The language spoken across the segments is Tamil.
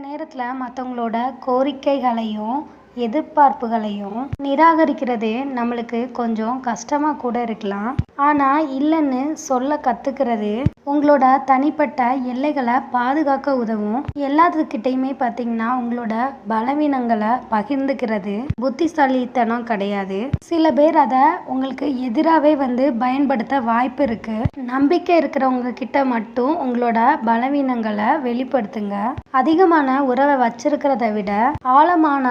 நேரத்தில் மற்றவங்களோட கோரிக்கைகளையும் எதிர்பார்ப்புகளையும் நிராகரிக்கிறது நம்மளுக்கு கொஞ்சம் கஷ்டமாக கூட இருக்கலாம். ஆனால் இல்லைன்னு சொல்ல கற்றுக்கிறது உங்களோட தனிப்பட்ட எல்லைகளை பாதுகாக்க உதவும். எல்லாத்துக்கிட்டையுமே பார்த்தீங்கன்னா உங்களோட பலவீனங்களை பகிர்ந்துக்கிறது புத்திசாலித்தனம் கிடையாது. சில பேர் அதை உங்களுக்கு எதிராகவே பயன்படுத்த வாய்ப்பு இருக்கு. நம்பிக்கை இருக்கிறவங்க கிட்ட மட்டும் உங்களோட பலவீனங்களை வெளிப்படுத்துங்க. அதிகமான உறவை வச்சிருக்கிறத விட ஆழமான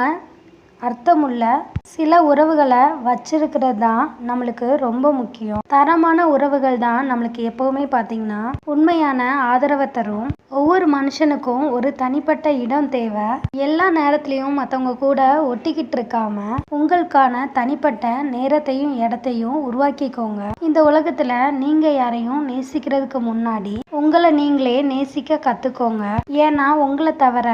அர்த்தமுள்ள சில உறவுகளை வச்சிருக்கிறது தான் நம்மளுக்கு ரொம்ப முக்கியம். தரமான உறவுகள் தான் நம்மளுக்கு எப்பவுமே பார்த்தீங்கன்னா உண்மையான ஆதரவை தரும். ஒவ்வொரு மனுஷனுக்கும் ஒரு தனிப்பட்ட இடம் தேவை. எல்லா நேரத்திலையும் மற்றவங்க கூட ஒட்டிக்கிட்டு இருக்காம உங்களுக்கான தனிப்பட்ட நேரத்தையும் இடத்தையும் உருவாக்கிக்கோங்க. இந்த உலகத்துல நீங்க யாரையும் நேசிக்கிறதுக்கு முன்னாடி உங்களை நீங்களே நேசிக்க கத்துக்கோங்க. ஏன்னா உங்களை தவிர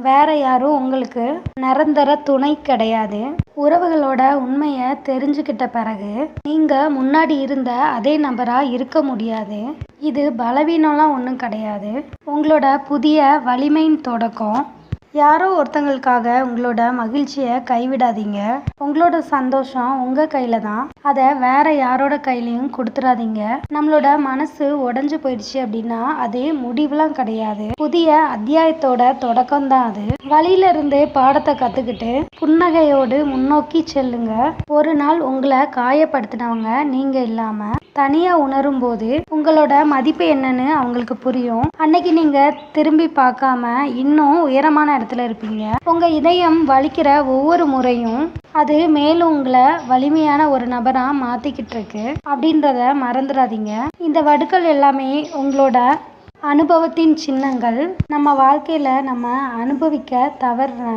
வேற யாரும் உங்களுக்கு நிரந்தர துணை கிடையாது. உறவுகளோட உண்மையை தெரிஞ்சுக்கிட்ட பிறகு நீங்க முன்னாடி இருந்த அதே நபரா இருக்க முடியாது. இது பலவீனம்லாம் ஒன்றும் கிடையாது. உங்களோட புதிய வலிமையின் தொடக்கம். யாரோ ஒருத்தங்களுக்காக உங்களோட மகிழ்ச்சியை கைவிடாதீங்க. உங்களோட சந்தோஷம் உங்க கையில தான். அதை வேற யாரோட கையிலையும் கொடுத்துடாதீங்க. நம்மளோட மனசு உடைஞ்சு போயிடுச்சு அப்படின்னா அது முடிவுலாம் கிடையாது, புதிய அத்தியாயத்தோட தொடக்கம் தான் அது. வழியில இருந்து பாடத்தை கத்துக்கிட்டு புன்னகையோடு முன்னோக்கி செல்லுங்க. ஒரு நாள் உங்களை காயப்படுத்தினவங்க நீங்க இல்லாம தனியா உணரும் போது உங்களோட மதிப்பு என்னன்னு அவங்களுக்கு புரியும். அன்னைக்கு நீங்க திரும்பி பார்க்காம இன்னும் உயரமான இடத்துல இருப்பீங்க. உங்க இதயம் வலிக்கிற ஒவ்வொரு முறையும் அது மேலும் உங்களை வலிமையான ஒரு நபரா மாத்திக்கிட்டு இருக்கு அப்படின்றத மறந்துடாதீங்க. இந்த வடுக்கள் எல்லாமே உங்களோட அனுபவத்தின் சின்னங்கள். நம்ம வாழ்க்கையில நம்ம அனுபவிக்க தவறுன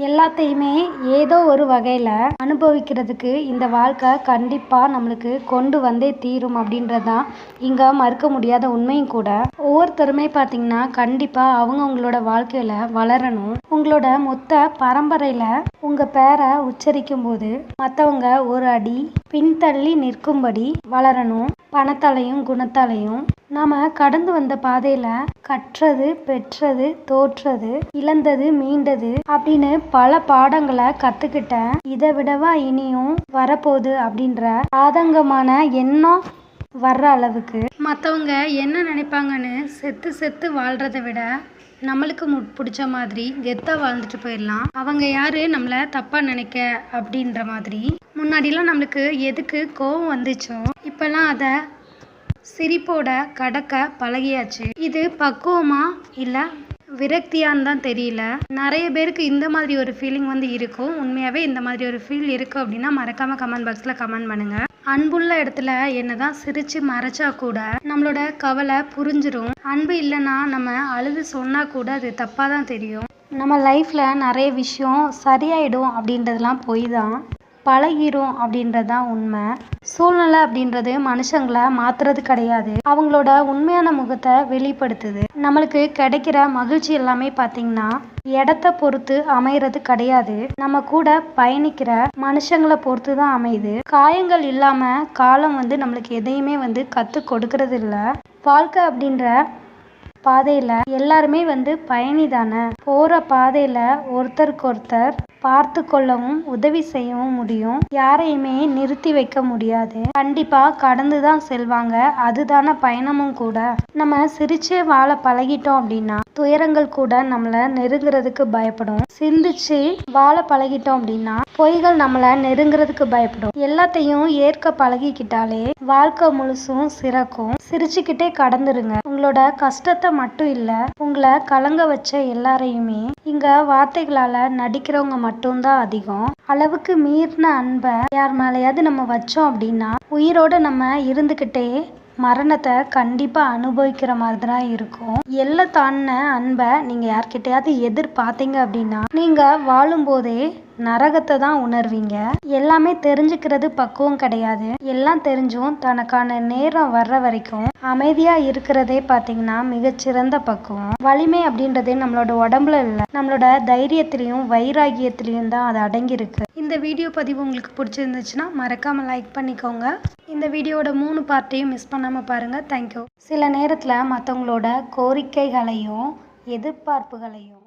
எல்லாத்தையுமே ஏதோ ஒரு வகையில அனுபவிக்கிறதுக்கு இந்த வாழ்க்கை கண்டிப்பா நம்மளுக்கு கொண்டு வந்தே தீரும் அப்படின்றதான் இங்க மறுக்க முடியாத உண்மையும் கூட. ஒவ்வொருத்தருமே பாத்தீங்கன்னா கண்டிப்பா அவங்களோட வாழ்க்கையில வளரணும். உங்களோட மொத்த பரம்பரையில உங்க பேரை உச்சரிக்கும் போது மற்றவங்க ஒரு அடி பின்தள்ளி நிற்கும்படி வளரணும். பணத்தாலையும் குணத்தாலையும் நாம கடந்து வந்த பாதையில கற்றது, பெற்றது, தோற்றது, இழந்தது, மீண்டது அப்படின்னு பல பாடங்களை கத்துக்கிட்டேன். இதை விடவா இனியும் வரப்போகுது அப்படின்ற ஆதங்கமான எண்ணம் வர்ற அளவுக்கு மற்றவங்க என்ன நினைப்பாங்கன்னு செத்து செத்து வாழ்றதை விட நம்மளுக்கு பிடிச்ச மாதிரி கெத்தா வாழ்ந்துட்டு போயிடலாம். அவங்க யாரு நம்மளை தப்பா நினைக்க அப்படின்ற மாதிரி. முன்னாடிலாம் நம்மளுக்கு எதுக்கு கோவம் வந்துச்சோ இப்பெல்லாம் அதை சிரிப்போட கடக்க பழகியாச்சு. இது பக்குவமா இல்ல விரக்தியான்னு தான் தெரியல. நிறைய பேருக்கு இந்த மாதிரி ஒரு ஃபீலிங் இருக்கும். உண்மையாவே இந்த மாதிரி ஒரு ஃபீல் இருக்கு அப்படின்னா மறக்காம கமெண்ட் பாக்ஸ்ல கமெண்ட் பண்ணுங்க. அன்புள்ள இடத்துல என்னதான் சிரிச்சு மறைச்சா கூட நம்மளோட கவலை புரிஞ்சிரும். அன்பு இல்லைன்னா நம்ம அழுது சொன்னா கூட அது தப்பா தான் தெரியும். நம்ம லைஃப்ல நிறைய விஷயம் சரியாயிடும் அப்படின்றதுலாம் பொய் தான். பழகிரும் அப்படின்றதான் உண்மை. சூழ்நிலை அப்படின்றது மனுஷங்களை மாத்துறது கிடையாது, அவங்களோட உண்மையான முகத்தை வெளிப்படுத்துது. நம்மளுக்கு கிடைக்கிற மகிழ்ச்சி எல்லாமே பார்த்தீங்கன்னா இடத்த பொறுத்து அமைகிறது கிடையாது, நம்ம கூட பயணிக்கிற மனுஷங்களை பொறுத்து தான் அமையுது. காயங்கள் இல்லாம காலம் நம்மளுக்கு எதையுமே கத்து கொடுக்கறது இல்லை. வாழ்க்கை அப்படின்ற பாதையில எல்லாருமே பயணி தானே. போற பாதையில ஒருத்தருக்கு ஒருத்தர் பார்த்து கொள்ளவும் உதவி செய்யவும் முடியும். யாரையுமே நிறுத்தி வைக்க முடியாது. கண்டிப்பா கடந்துதான் செல்வாங்க. அதுதான பயணமும் கூட. நம்ம சிரிச்சே வாழ பழகிட்டோம் அப்படின்னா துயரங்கள் கூட நம்மள நெருங்குறதுக்கு பயப்படும். சிந்திச்சு வாழ பழகிட்டோம் அப்படின்னா பொய்கள் நம்மள நெருங்குறதுக்கு பயப்படும். எல்லாத்தையும் ஏற்க பழகிக்கிட்டாலே வாழ்க்கை முழுசும் சிறக்கும். சிரிச்சுக்கிட்டே கடந்துருங்க. உங்களோட கஷ்டத்தை மட்டும் இல்ல, உங்களை கலங்க வச்ச எல்லாரையுமே. இங்க வார்த்தைகளால நடிக்கிறவங்க மட்டும்தான் அதிகம். அளவுக்கு மீறின அன்பை யார் மேலேயாவது நம்ம வச்சோம் அப்படின்னா உயிரோட நம்ம இருந்துகிட்டே மரணத்தை கண்டிப்பா அனுபவிக்கிற மாதிரி தான் இருக்கும். எல்லாம் தாண்டின அன்பை நீங்க யார்கிட்டயாவது எதிர்பார்த்தீங்க அப்படின்னா நீங்க வாழும் போதே நரகத்தை தான் உணர்வீங்க. எல்லாமே தெரிஞ்சுக்கிறது பக்குவம் கிடையாது. எல்லாம் தெரிஞ்சும் தனக்கான நேரம் வர்ற வரைக்கும் அமைதியா இருக்கிறதே பாத்தீங்கன்னா மிகச்சிறந்த பக்குவம். வலிமை அப்படின்றதே நம்மளோட உடம்புல இல்லை, நம்மளோட தைரியத்திலையும் வைராகியத்திலையும் தான் அது அடங்கியிருக்கு. இந்த வீடியோ பதிவு உங்களுக்கு பிடிச்சிருந்துச்சுன்னா மறக்காம லைக் பண்ணிக்கோங்க. இந்த வீடியோட 3 பார்ட்டையும் மிஸ் பண்ணாம பாருங்க. தேங்க்யூ. சில நேரத்துல மற்றவங்களோட கோரிக்கைகளையும் எதிர்பார்ப்புகளையும்